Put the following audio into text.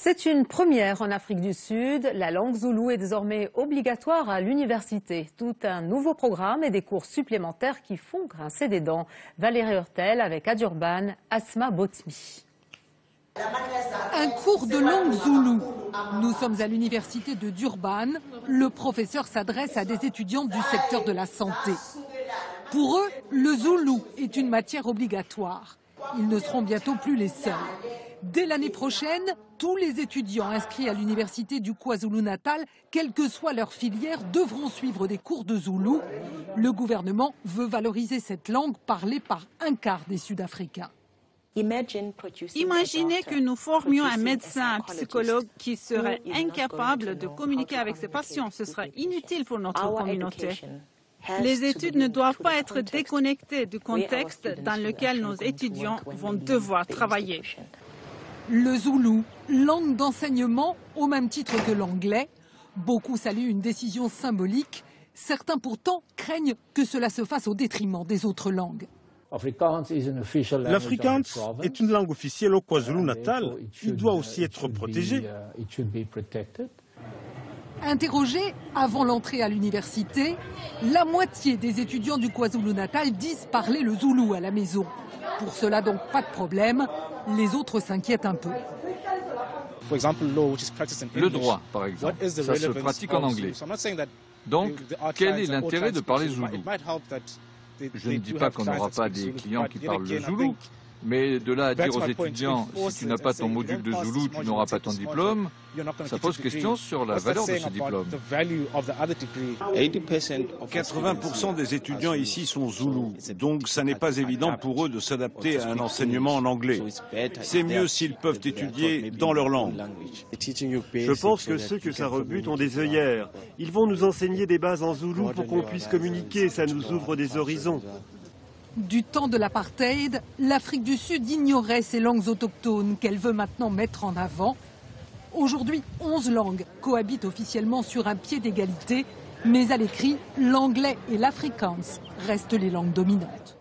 C'est une première en Afrique du Sud. La langue zoulou est désormais obligatoire à l'université. Tout un nouveau programme et des cours supplémentaires qui font grincer des dents. Valérie Hurtel avec à Durban, Asma Botmi. Un cours de langue zoulou. Nous sommes à l'université de Durban. Le professeur s'adresse à des étudiants du secteur de la santé. Pour eux, le zoulou est une matière obligatoire. Ils ne seront bientôt plus les seuls. Dès l'année prochaine, tous les étudiants inscrits à l'université du KwaZulu-Natal, quelle que soit leur filière, devront suivre des cours de zoulou. Le gouvernement veut valoriser cette langue parlée par un quart des Sud-Africains. Imaginez que nous formions un médecin, un psychologue qui serait incapable de communiquer avec ses patients. Ce serait inutile pour notre communauté. Les études ne doivent pas être déconnectées du contexte dans lequel nos étudiants vont devoir travailler. Le zoulou, langue d'enseignement au même titre que l'anglais. Beaucoup saluent une décision symbolique. Certains pourtant craignent que cela se fasse au détriment des autres langues. L'Afrikaans est une langue officielle au KwaZulu-Natal. Il doit aussi être protégé. Interrogés avant l'entrée à l'université, la moitié des étudiants du KwaZulu-Natal disent parler le zoulou à la maison. Pour cela donc pas de problème, les autres s'inquiètent un peu. Le droit, par exemple, ça se pratique en anglais. Donc, quel est l'intérêt de parler zoulou? Je ne dis pas qu'on n'aura pas des clients qui parlent le zoulou, mais de là à dire aux étudiants, si tu n'as pas ton module de zoulou, tu n'auras pas ton diplôme, ça pose question sur la valeur de ce diplôme. 80% des étudiants ici sont zoulous, donc ça n'est pas évident pour eux de s'adapter à un enseignement en anglais. C'est mieux s'ils peuvent étudier dans leur langue. Je pense que ceux que ça rebute ont des œillères. Ils vont nous enseigner des bases en zoulou pour qu'on puisse communiquer, ça nous ouvre des horizons. Du temps de l'apartheid, l'Afrique du Sud ignorait ces langues autochtones qu'elle veut maintenant mettre en avant. Aujourd'hui, 11 langues cohabitent officiellement sur un pied d'égalité, mais à l'écrit, l'anglais et l'afrikaans restent les langues dominantes.